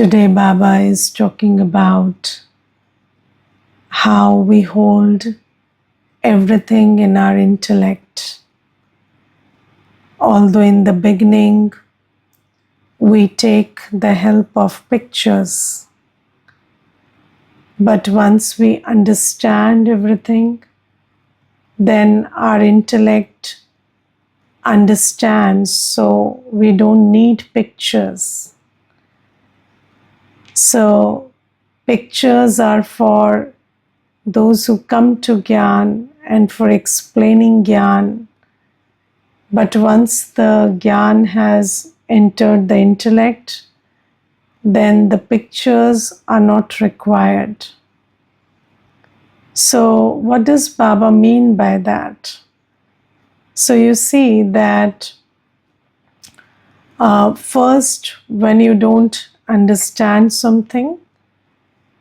Today, Baba is talking about how we hold everything in our intellect. Although in the beginning, we take the help of pictures, but once we understand everything, then our intellect understands, so we don't need pictures. So, pictures are for those who come to Gyan and for explaining Gyan. But once the Gyan has entered the intellect, then the pictures are not required. So, what does Baba mean by that? So, you see that first, when you don't understand something,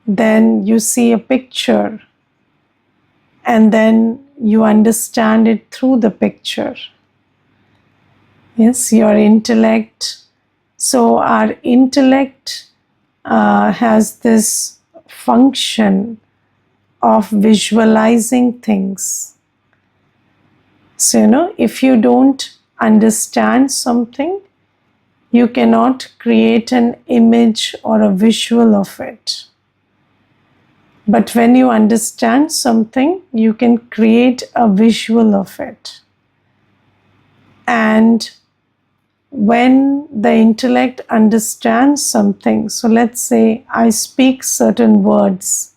then you see a picture and then you understand it through the picture. Yes, your intellect. So our intellect has this function of visualizing things. So, if you don't understand something, you cannot create an image or a visual of it. But when you understand something, you can create a visual of it. And when the intellect understands something, so let's say I speak certain words.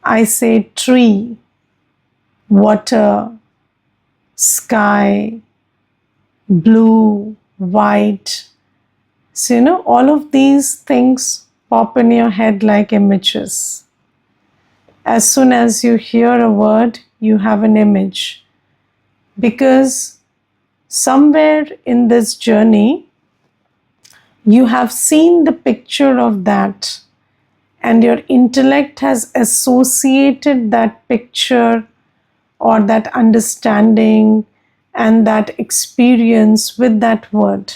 I say tree, water, sky, blue, white. So, all of these things pop in your head like images. As soon as you hear a word, you have an image. Because somewhere in this journey, you have seen the picture of that, and your intellect has associated that picture or that understanding and that experience with that word.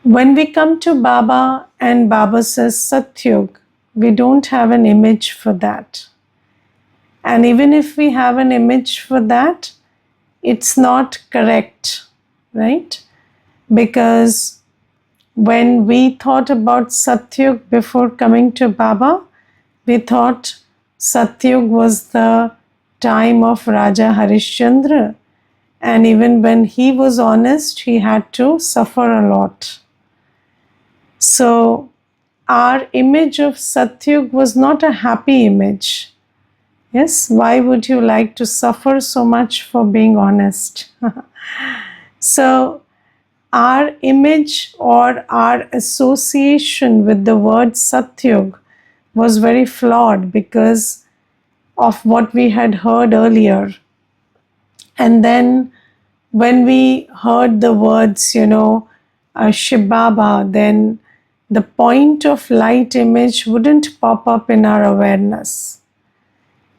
When we come to Baba and Baba says Satyug, we don't have an image for that. And even if we have an image for that, it's not correct, right? Because when we thought about Satyug before coming to Baba, we thought Satyug was the time of Raja Harishchandra. And even when he was honest, he had to suffer a lot. So, our image of Satyug was not a happy image. Yes, why would you like to suffer so much for being honest? So, our image or our association with the word Satyug was very flawed because of what we had heard earlier. And then when we heard the words, Shibaba, then the point of light image wouldn't pop up in our awareness.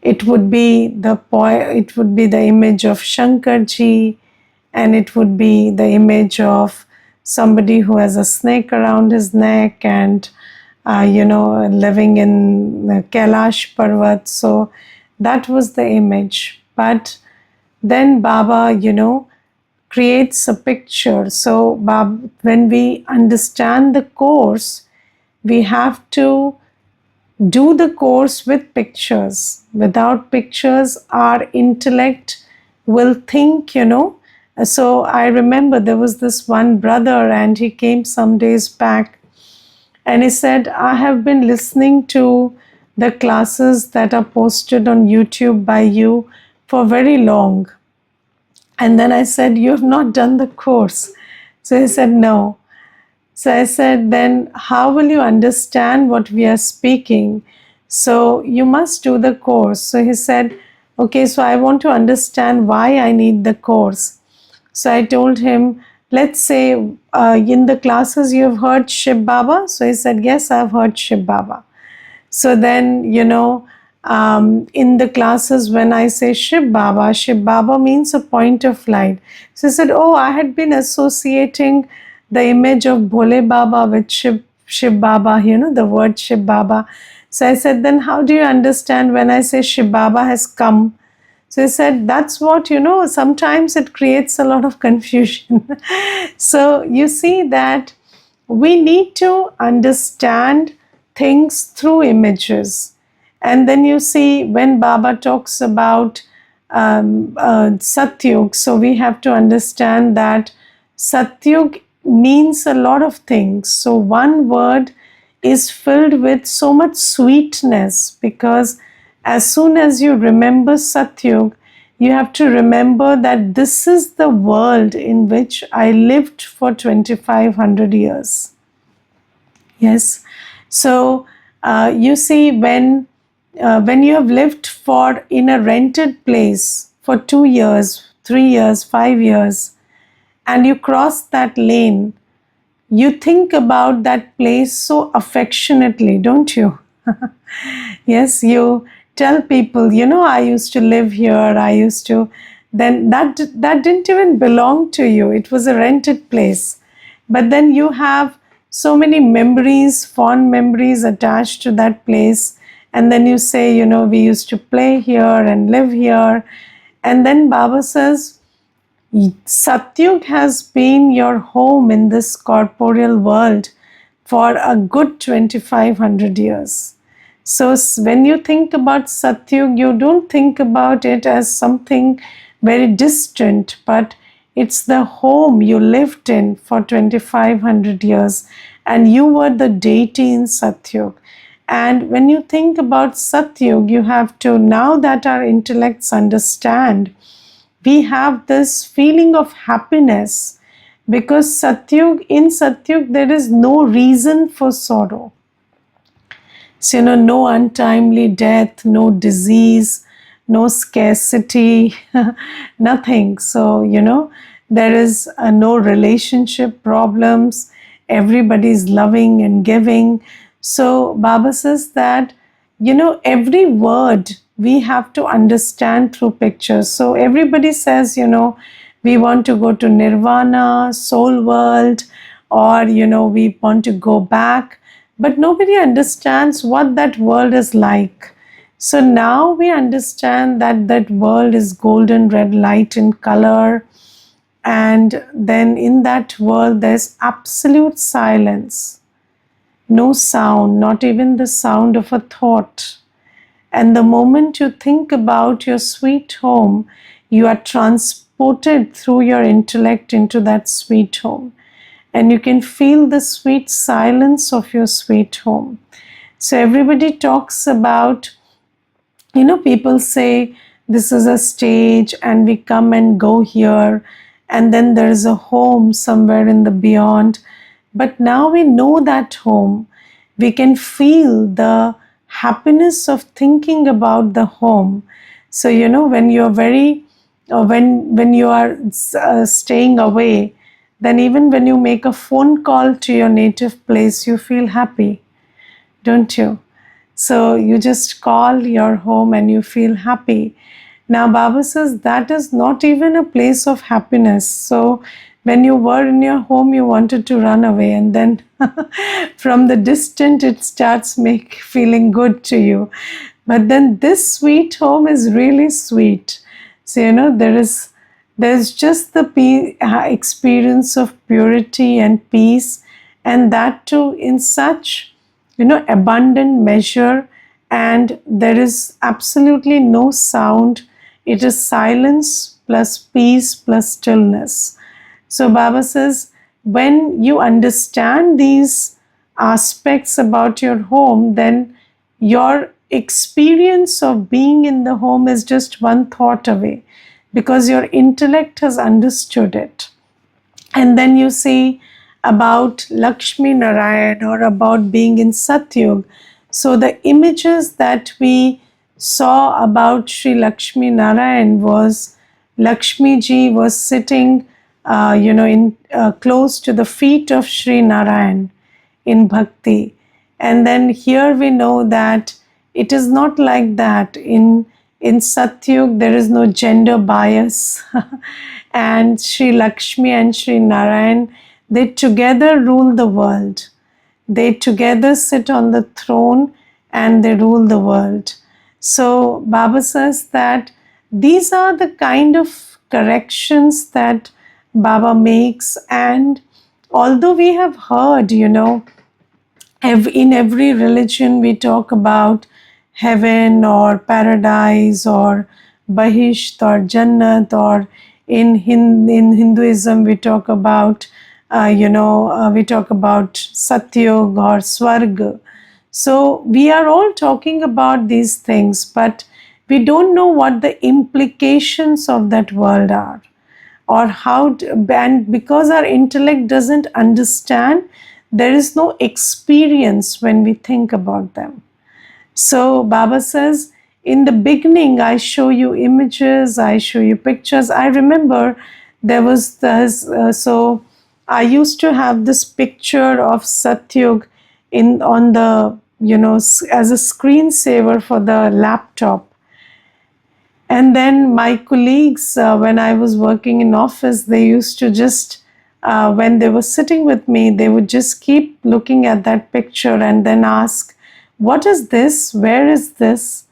It would be the image of Shankarji, and it would be the image of somebody who has a snake around his neck and living in Kailash Parvat. So that was the image. But then Baba, creates a picture. So when we understand the course, we have to do the course with pictures. Without pictures, our intellect will think, So I remember there was this one brother and he came some days back and he said, I have been listening to the classes that are posted on YouTube by you for very long. And then I said, you have not done the course. So he said, no. So I said, then how will you understand what we are speaking? So you must do the course. So he said, okay, so I want to understand why I need the course. So I told him, let's say in the classes you have heard Shiv Baba. So he said, yes, I've heard Shiv Baba. So then, in the classes when I say Shiv Baba means a point of light. So he said, oh, I had been associating the image of Bhole Baba with Shiv Shiv Baba, the word Shiv Baba. So I said, then how do you understand when I say Shiv Baba has come? So he said, that's what, sometimes it creates a lot of confusion. So you see that we need to understand things through images. And then you see when Baba talks about Satyug, so we have to understand that Satyug means a lot of things. So one word is filled with so much sweetness, because as soon as you remember Satyug, you have to remember that this is the world in which I lived for 2500 years. Yes. So you see, when you have lived for in a rented place for 2 years, 3 years, 5 years, and you cross that lane, you think about that place so affectionately, don't you? Yes, you tell people, I used to live here, I used to, then that didn't even belong to you. It was a rented place. But then you have so many memories, fond memories attached to that place. And then you say, we used to play here and live here. And then Baba says, Satyug has been your home in this corporeal world for a good 2500 years. So when you think about Satyug, you don't think about it as something very distant, but it's the home you lived in for 2500 years, and you were the deity in Satyug. And when you think about Satyug, you have to, now that our intellects understand, we have this feeling of happiness, because in Satyug, there is no reason for sorrow. So, no untimely death, no disease, no scarcity, nothing. So, there is no relationship problems. Everybody's loving and giving. So, Baba says that, every word we have to understand through pictures. So, everybody says, we want to go to Nirvana, soul world, or, we want to go back. But nobody understands what that world is like. So now we understand that that world is golden red light in color. And then in that world, there's absolute silence. No sound, not even the sound of a thought. And the moment you think about your sweet home, you are transported through your intellect into that sweet home. And you can feel the sweet silence of your sweet home. So everybody talks about, people say this is a stage and we come and go here, and then there is a home somewhere in the beyond. But now we know that home. We can feel the happiness of thinking about the home. So, when you're when you are staying away, then even when you make a phone call to your native place, you feel happy, don't you? So you just call your home and you feel happy. Now Baba says that is not even a place of happiness. So when you were in your home, you wanted to run away, and then from the distant it starts feeling good to you. But then this sweet home is really sweet. So there's just the experience of purity and peace, and that too in such abundant measure, and there is absolutely no sound. It is silence plus peace plus stillness. So Baba says, when you understand these aspects about your home, then your experience of being in the home is just one thought away, because your intellect has understood it. And then you see about Lakshmi Narayan, or about being in Satyug. So the images that we saw about Sri Lakshmi Narayan was Lakshmi ji was sitting close to the feet of Sri Narayan in bhakti. And then here we know that it is not like that. In Satyug, there is no gender bias. And Sri Lakshmi and Sri Narayan, they together rule the world. They together sit on the throne and they rule the world. So Baba says that these are the kind of corrections that Baba makes. And although we have heard, in every religion we talk about heaven or paradise or Bahisht or Jannat, or in Hinduism we talk about we talk about Satyug or Swarg. So we are all talking about these things, but we don't know what the implications of that world are, or how to, and because our intellect doesn't understand, there is no experience when we think about them. So Baba says, in the beginning, I show you images, I show you pictures. I remember there was this, so I used to have this picture of Satyug in on the, as a screensaver for the laptop. And then my colleagues, when I was working in office, they used to just, when they were sitting with me, they would just keep looking at that picture and then ask, what is this? Where is this?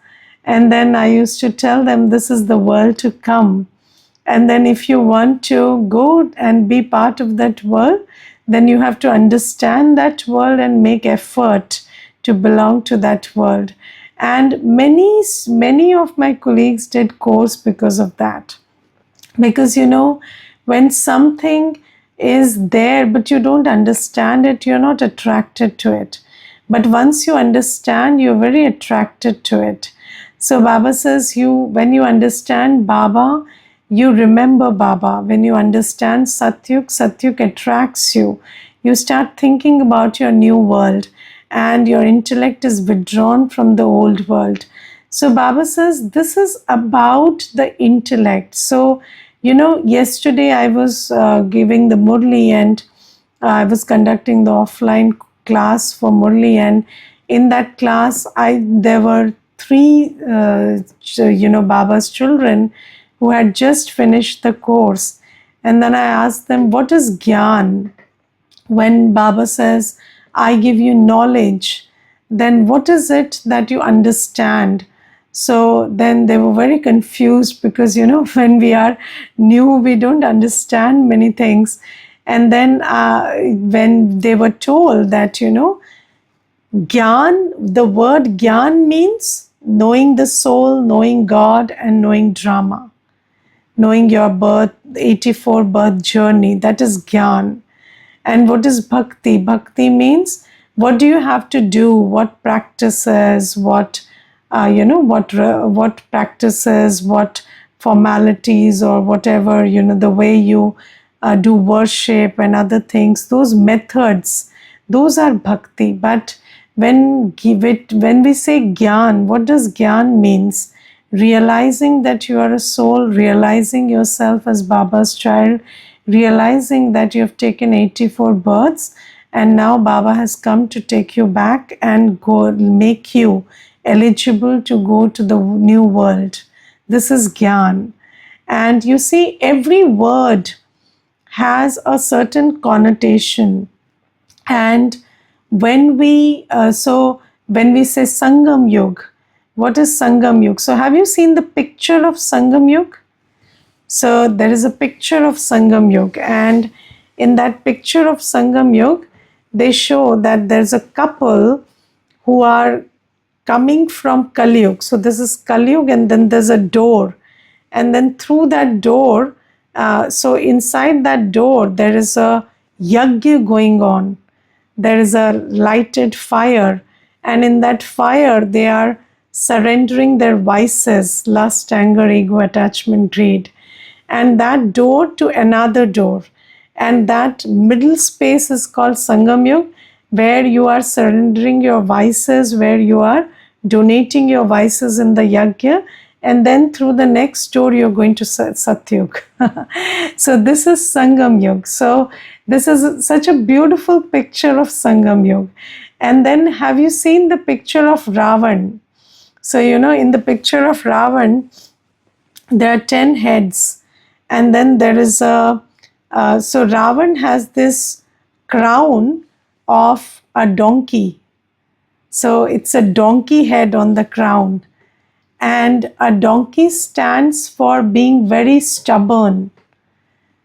And then I used to tell them, this is the world to come. And then if you want to go and be part of that world, then you have to understand that world and make effort to belong to that world. And many of my colleagues did course because of that. Because when something is there but you don't understand it, you're not attracted to it. But once you understand, you're very attracted to it. So Baba says, when you understand Baba, you remember Baba. When you understand Satyug, Satyug attracts you. You start thinking about your new world, and your intellect is withdrawn from the old world. So Baba says this is about the intellect. So, yesterday I was giving the Murli, and I was conducting the offline class for Murli, and in that class, there were three, Baba's children who had just finished the course. And then I asked them, what is Gyan? When Baba says, I give you knowledge, then what is it that you understand? So then they were very confused because, when we are new, we don't understand many things. And then when they were told that, Gyan, the word Gyan means knowing the soul, knowing God, and knowing drama. Knowing your 84 birth journey, that is Gyan. And what is Bhakti? Bhakti means what do you have to do, what practices, what practices, what formalities, or whatever, the way you do worship and other things, those methods, those are Bhakti. But when we say Gyan, what does Gyan means? Realizing that you are a soul, realizing yourself as Baba's child, realizing that you have taken 84 births, and now Baba has come to take you back and make you eligible to go to the new world. This is Gyan. And you see, every word has a certain connotation. And when we say Sangam Yug, what is Sangam Yug? So have you seen the picture of Sangam Yug? So there is a picture of Sangam Yug, and in that picture of Sangam Yug, they show that there's a couple who are coming from Kali Yug. So this is Kali Yug, and then there's a door, and then through that door, so inside that door, there is a yagya going on. There is a lighted fire, and in that fire, they are surrendering their vices: lust, anger, ego, attachment, greed. And that door to another door. And that middle space is called Sangam Yug, where you are surrendering your vices, where you are donating your vices in the yagya, and then through the next door you're going to Satyug. So this is Sangam Yug. So this is such a beautiful picture of Sangam Yug. And then have you seen the picture of Ravan? So in the picture of Ravan, there are 10 heads, and then there is so Ravan has this crown of a donkey. So it's a donkey head on the crown. And a donkey stands for being very stubborn.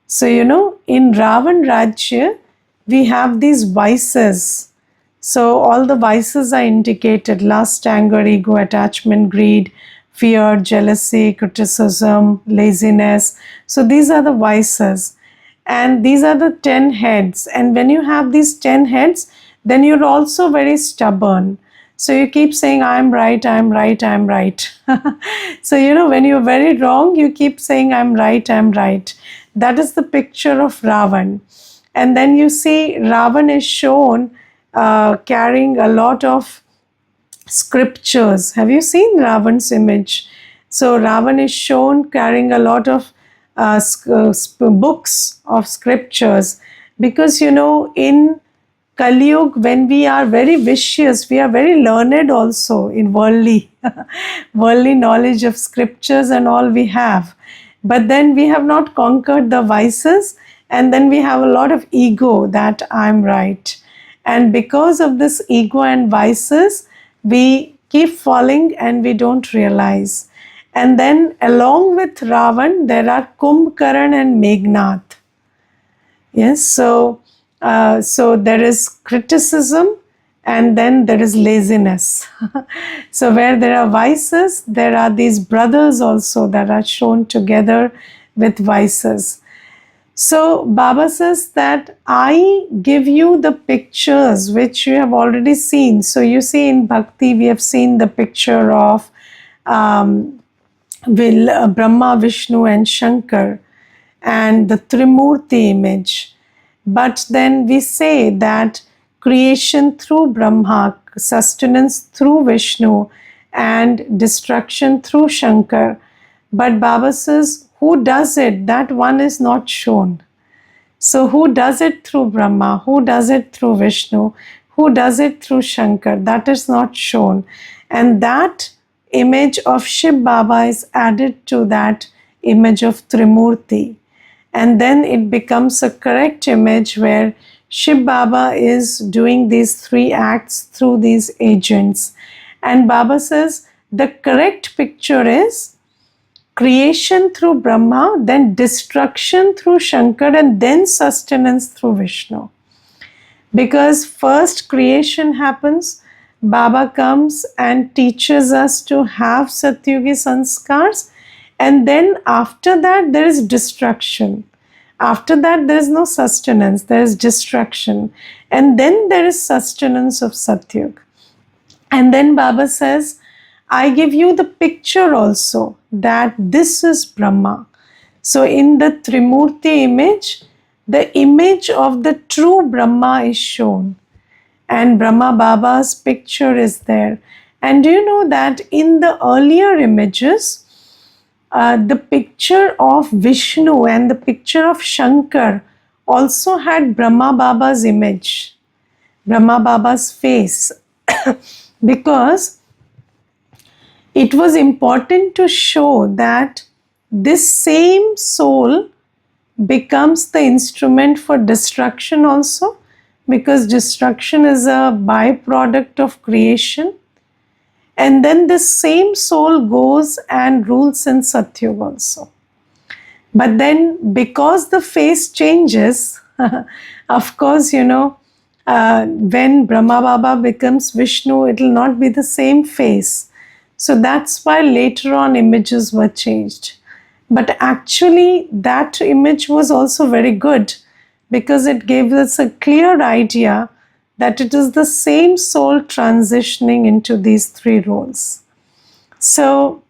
So, in Ravan Rajya, we have these vices. So, all the vices are indicated: lust, anger, ego, attachment, greed, fear, jealousy, criticism, laziness. So, these are the vices. And these are the 10 heads. And when you have these 10 heads, then you're also very stubborn. So you keep saying, I'm right, I'm right, I'm right. So, when you're very wrong, you keep saying, I'm right, I'm right. That is the picture of Ravan. And then you see Ravan is shown carrying a lot of scriptures. Have you seen Ravan's image? So Ravan is shown carrying a lot of books of scriptures, because in Kali Yuga, when we are very vicious, we are very learned also in worldly worldly knowledge of scriptures and all we have. But then we have not conquered the vices, and then we have a lot of ego that I'm right. And because of this ego and vices, we keep falling and we don't realize. And then along with Ravan, there are Kumbhkaran and Meghnad. Yes, so there is criticism and then there is laziness. So where there are vices, there are these brothers also that are shown together with vices. So Baba says that I give you the pictures which you have already seen. So you see in Bhakti, we have seen the picture of Brahma, Vishnu and Shankar and the Trimurti image. But then we say that creation through Brahma, sustenance through Vishnu, and destruction through Shankar. But Baba says, who does it? That one is not shown. So who does it through Brahma? Who does it through Vishnu? Who does it through Shankar? That is not shown. And that image of Shiv Baba is added to that image of Trimurti. And then it becomes a correct image where Shiv Baba is doing these 3 acts through these agents. And Baba says the correct picture is creation through Brahma, then destruction through Shankar, and then sustenance through Vishnu. Because first creation happens, Baba comes and teaches us to have Satyugi sanskars, and then after that there is destruction. After that there is no sustenance, there is destruction, and then there is sustenance of Satyug. And then Baba says, I give you the picture also that this is Brahma. So in the Trimurti image, the image of the true Brahma is shown. And Brahma Baba's picture is there. And do you know that in the earlier images, the picture of Vishnu and the picture of Shankar also had Brahma Baba's image, Brahma Baba's face, because it was important to show that this same soul becomes the instrument for destruction also, because destruction is a byproduct of creation. And then this same soul goes and rules in Satyug also. But then because the face changes, of course, when Brahma Baba becomes Vishnu, it will not be the same face. So that's why later on images were changed. But actually that image was also very good, because it gave us a clear idea that it is the same soul transitioning into these 3 roles. So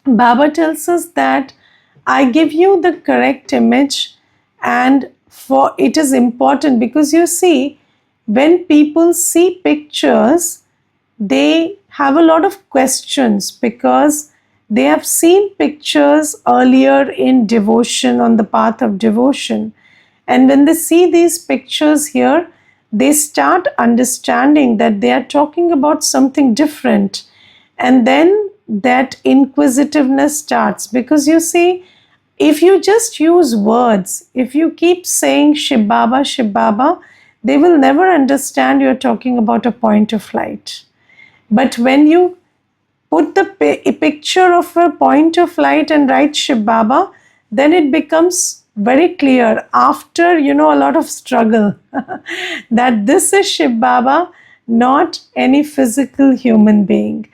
Baba tells us that I give you the correct image, and for it is important, because you see, when people see pictures, they have a lot of questions, because they have seen pictures earlier in devotion, on the path of devotion. And when they see these pictures here, they start understanding that they are talking about something different. And then that inquisitiveness starts, because you see, if you just use words, if you keep saying Shiv Baba, they will never understand you're talking about a point of light. But when you put the picture of a point of light and write Shiv Baba, then it becomes very clear after, a lot of struggle that this is Shiv Baba, not any physical human being.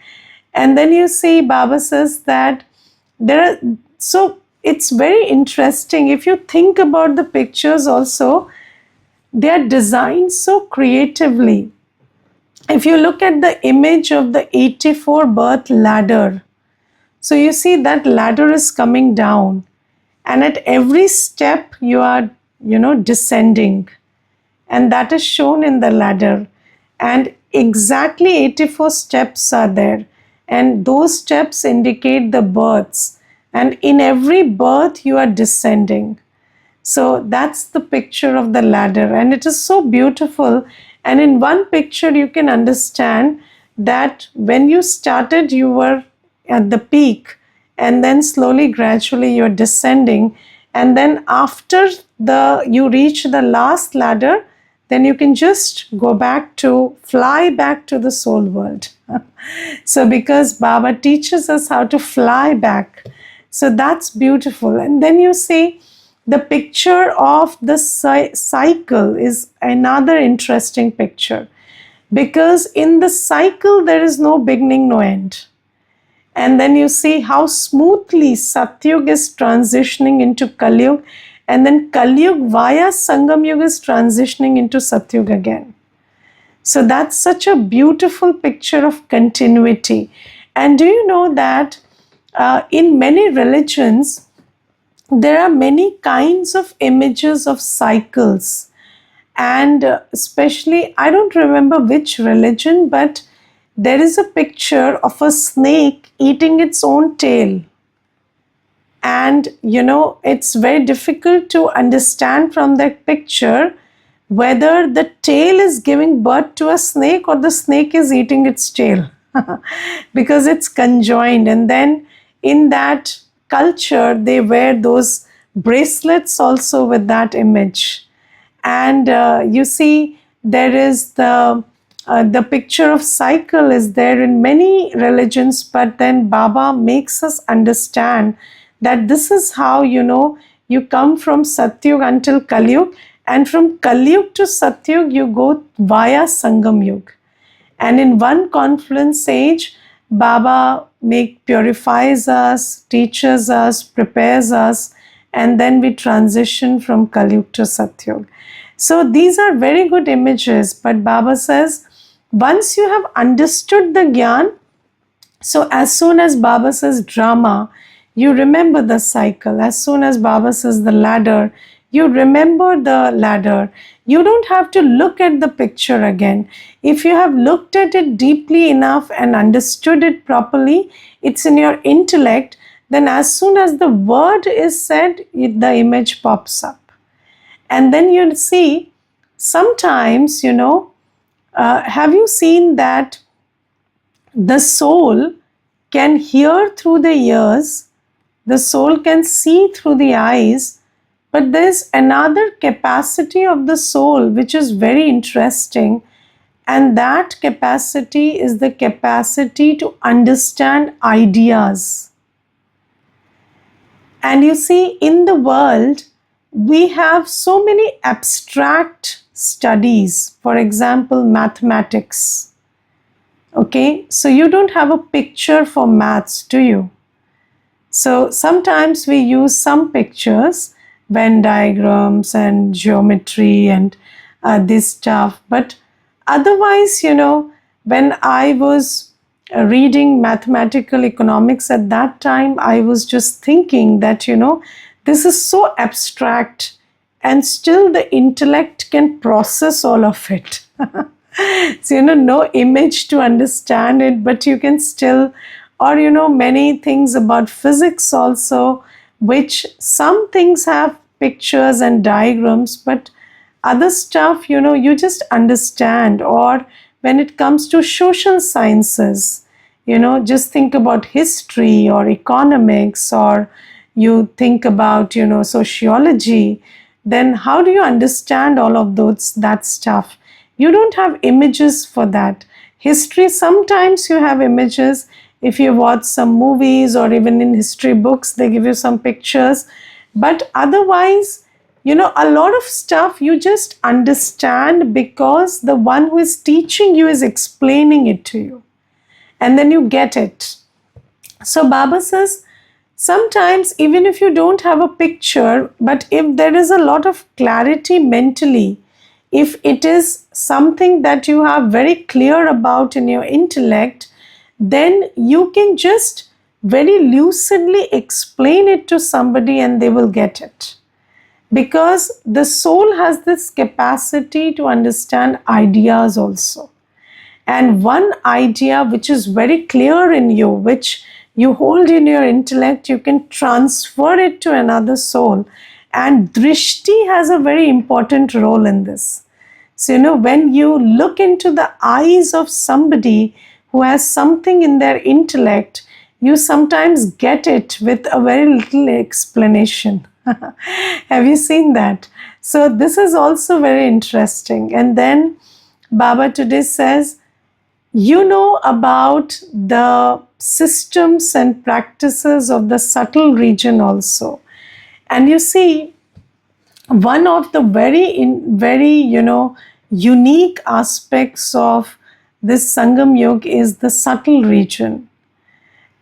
And then you see Baba says that so it's very interesting. If you think about the pictures also, they are designed so creatively. If you look at the image of the 84 birth ladder, so you see that ladder is coming down, and at every step you are, descending, and that is shown in the ladder. And exactly 84 steps are there, and those steps indicate the births, and in every birth you are descending. So that's the picture of the ladder, and it is so beautiful. And in one picture, you can understand that when you started, you were at the peak, and then slowly, gradually, you're descending. And then after you reach the last ladder, then you can just fly back to the soul world. So because Baba teaches us how to fly back, so that's beautiful. And then you see the picture of the cycle is another interesting picture, because in the cycle there is no beginning, no end. And then you see how smoothly Satyug is transitioning into Kalyug, and then Kalyug via Sangam Yuga is transitioning into Satyug again. So that's such a beautiful picture of continuity. And do you know that in many religions, there are many kinds of images of cycles, and especially, I don't remember which religion, but there is a picture of a snake eating its own tail. And it's very difficult to understand from that picture whether the tail is giving birth to a snake or the snake is eating its tail because it's conjoined. And then in that culture, they wear those bracelets also with that image. And you see, there is the picture of cycle is there in many religions, but then Baba makes us understand that this is how, you come from Satyug until Kalyug, and from Kalyug to Satyug, you go via Sangam Yuga. And in one confluence age, Baba purifies us, teaches us, prepares us, and then we transition from Kalyug to Satyug. So these are very good images, but Baba says, once you have understood the Gyan, so as soon as Baba says drama, you remember the cycle. As soon as Baba says the ladder, you remember the ladder. You don't have to look at the picture again. If you have looked at it deeply enough and understood it properly, it's in your intellect, then as soon as the word is said, the image pops up. And then you'll see, sometimes, have you seen that the soul can hear through the ears, the soul can see through the eyes, but there's another capacity of the soul which is very interesting, and that capacity is the capacity to understand ideas. And you see, in the world, we have so many abstract studies, for example, mathematics. Okay, so you don't have a picture for maths, do you? So sometimes we use some pictures, Venn diagrams and geometry and this stuff. But otherwise, when I was reading mathematical economics at that time, I was just thinking that, this is so abstract, and still the intellect can process all of it. So, no image to understand it, but you can still, or, many things about physics also, which some things have pictures and diagrams, but other stuff, you just understand. Or when it comes to social sciences, just think about history or economics, or you think about, sociology. then how do you understand all of that stuff? You don't have images for that. History, sometimes you have images. If you watch some movies or even in history books, they give you some pictures. But otherwise, a lot of stuff you just understand because the one who is teaching you is explaining it to you. And then you get it. So Baba says, sometimes even if you don't have a picture, but if there is a lot of clarity mentally, if it is something that you are very clear about in your intellect, then you can just very lucidly explain it to somebody and they will get it. Because the soul has this capacity to understand ideas also. And one idea which is very clear in you, which you hold in your intellect, you can transfer it to another soul. And drishti has a very important role in this. So, when you look into the eyes of somebody who has something in their intellect, you sometimes get it with a very little explanation. Have you seen that? So, this is also very interesting. And then Baba today says, you know about the systems and practices of the subtle region also. And you see, one of the very unique aspects of this Sangam Yoga is the subtle region.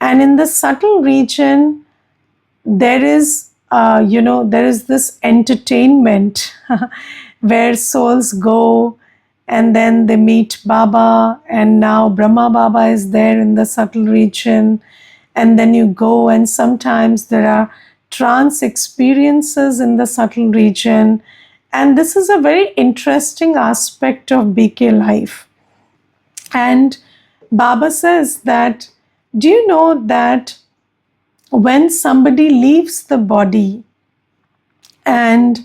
And in the subtle region, there is this entertainment where souls go and then they meet Baba, and now Brahma Baba is there in the subtle region. And then you go, and sometimes there are trance experiences in the subtle region. And this is a very interesting aspect of BK life. And Baba says that, do you know that when somebody leaves the body and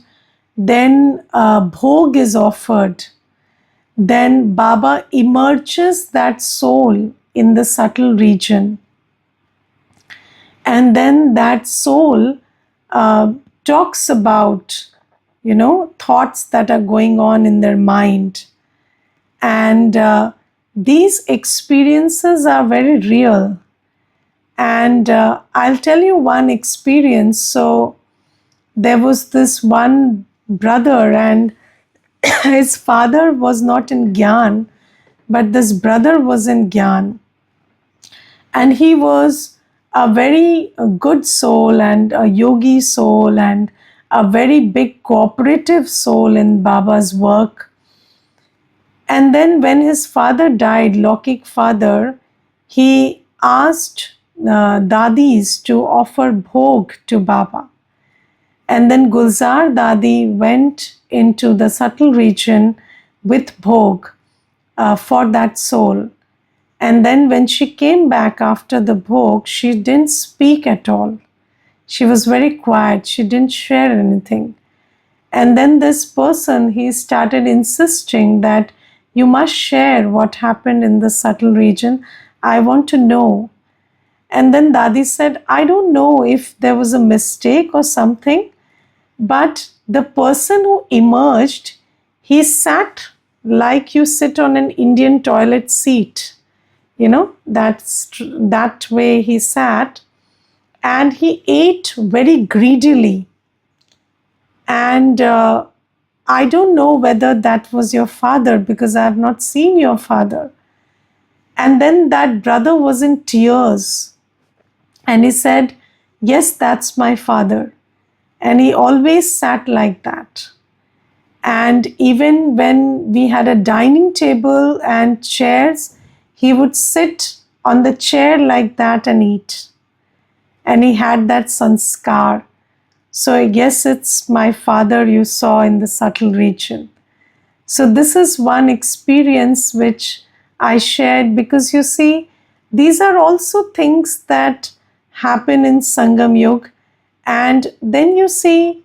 then bhog is offered, then Baba emerges that soul in the subtle region. And then that soul talks about, thoughts that are going on in their mind. And these experiences are very real. And I'll tell you one experience. So there was this one brother, and his father was not in Gyan, but this brother was in Gyan. And he was a very good soul and a yogi soul and a very big cooperative soul in Baba's work. And then when his father died, Lokik father, he asked dadis to offer bhog to Baba. And then Gulzar Dadi went into the subtle region with bhog for that soul. And then when she came back after the bhog, she didn't speak at all. She was very quiet. She didn't share anything. And then this person, he started insisting that you must share what happened in the subtle region. I want to know. And then Dadi said, I don't know if there was a mistake or something, but the person who emerged, he sat like you sit on an Indian toilet seat. That way he sat, and he ate very greedily. And I don't know whether that was your father, because I have not seen your father. And then that brother was in tears. And he said, yes, that's my father. And he always sat like that. And even when we had a dining table and chairs, he would sit on the chair like that and eat. And he had that sanskar. So I guess it's my father you saw in the subtle region. So this is one experience which I shared, because you see, these are also things that happen in Sangam Yoga. And then you see,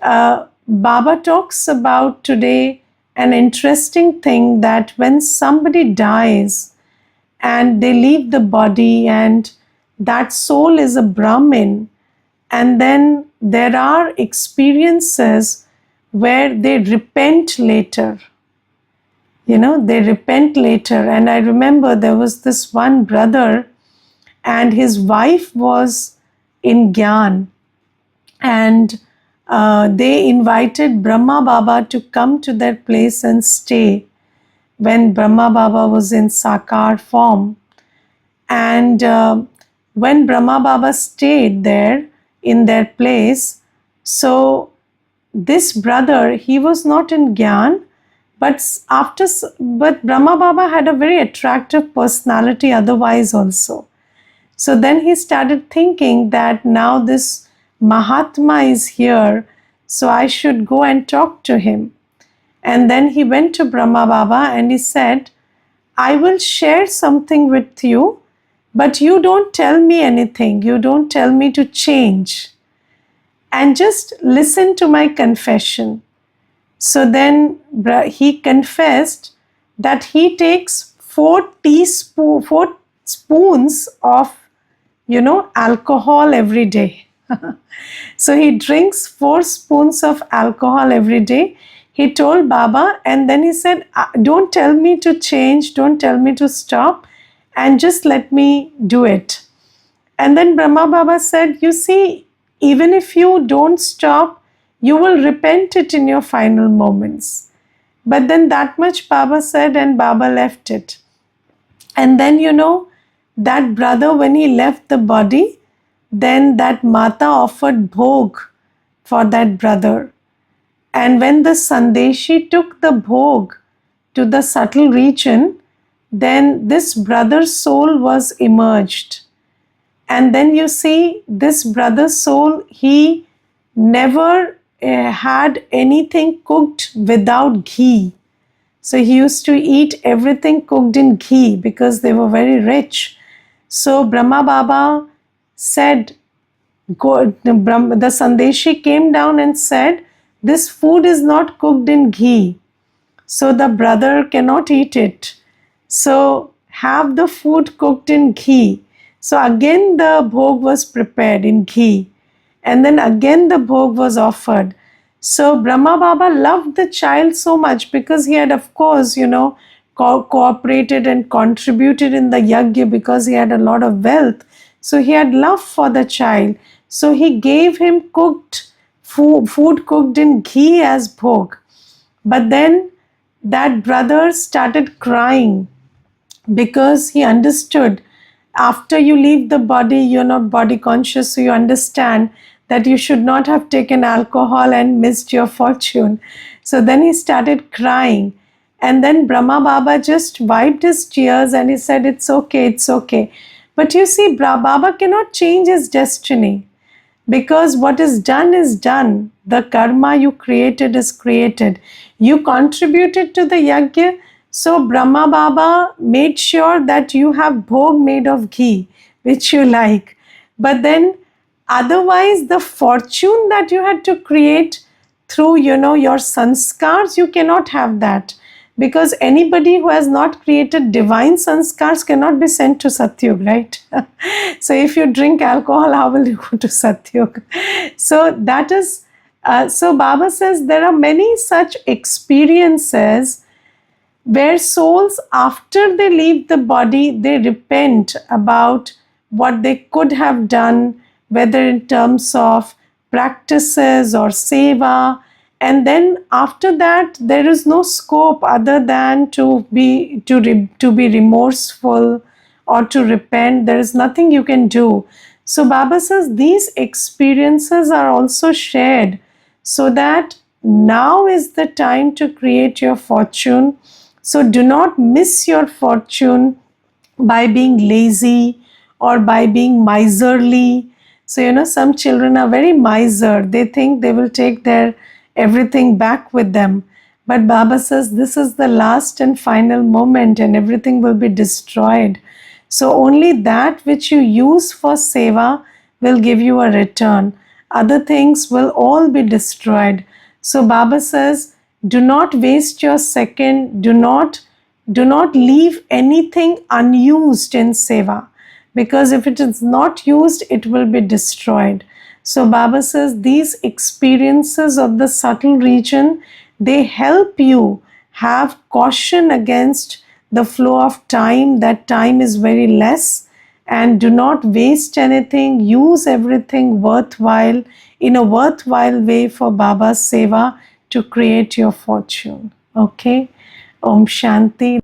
Baba talks about today an interesting thing, that when somebody dies and they leave the body and that soul is a Brahmin, and then there are experiences where they repent later. They repent later. And I remember there was this one brother, and his wife was in Gyan, and they invited Brahma Baba to come to their place and stay when Brahma Baba was in Sakar form. And when Brahma Baba stayed there in their place, so this brother, he was not in Gyan, but Brahma Baba had a very attractive personality otherwise also. So then he started thinking that now this Mahatma is here, so I should go and talk to him. And then he went to Brahma Baba and he said, I will share something with you, but you don't tell me anything. You don't tell me to change. And just listen to my confession. So then he confessed that he takes 4 spoons of, alcohol every day. So he drinks 4 spoons of alcohol every day. He told Baba, and then he said, don't tell me to change, don't tell me to stop, and just let me do it. And then Brahma Baba said, you see, even if you don't stop, you will repent it in your final moments. But then that much Baba said, and Baba left it. And then, that brother, when he left the body, then that Mata offered bhog for that brother. And when the Sandeshi took the bhog to the subtle region, then this brother's soul was emerged. And then you see, this brother's soul, he never had anything cooked without ghee. So he used to eat everything cooked in ghee because they were very rich. So Brahma Baba said, the Sandeshi came down and said, this food is not cooked in ghee, so the brother cannot eat it. So have the food cooked in ghee. So again the bhog was prepared in ghee, and then again the bhog was offered. So Brahma Baba loved the child so much because he had, of course, cooperated and contributed in the yajna because he had a lot of wealth. So he had love for the child. So he gave him cooked food cooked in ghee as bhog. But then that brother started crying because he understood, after you leave the body, you're not body conscious, so you understand that you should not have taken alcohol and missed your fortune. So then he started crying. And then Brahma Baba just wiped his tears and he said, it's okay, it's okay. But you see, Baba cannot change his destiny, because what is done is done. The karma you created is created. You contributed to the yajna, so Brahma Baba made sure that you have bhog made of ghee, which you like. But then otherwise, the fortune that you had to create through, your sanskars, you cannot have that. Because anybody who has not created divine sanskars cannot be sent to Satyug, right? So if you drink alcohol, how will you go to Satyug? So that is, so Baba says there are many such experiences where souls, after they leave the body, they repent about what they could have done, whether in terms of practices or seva. And then after that, there is no scope other than to be remorseful or to repent. There is nothing you can do. So Baba says these experiences are also shared, so that now is the time to create your fortune. So do not miss your fortune by being lazy or by being miserly. So some children are very miser. They think they will take their everything back with them. But Baba says this is the last and final moment and everything will be destroyed. So only that which you use for seva will give you a return. Other things will all be destroyed. So Baba says, do not waste your second. Do not leave anything unused in seva, because if it is not used, it will be destroyed. So Baba says these experiences of the subtle region, they help you have caution against the flow of time, that time is very less, and do not waste anything, use everything worthwhile in a worthwhile way for Baba's seva to create your fortune. Okay? Om Shanti.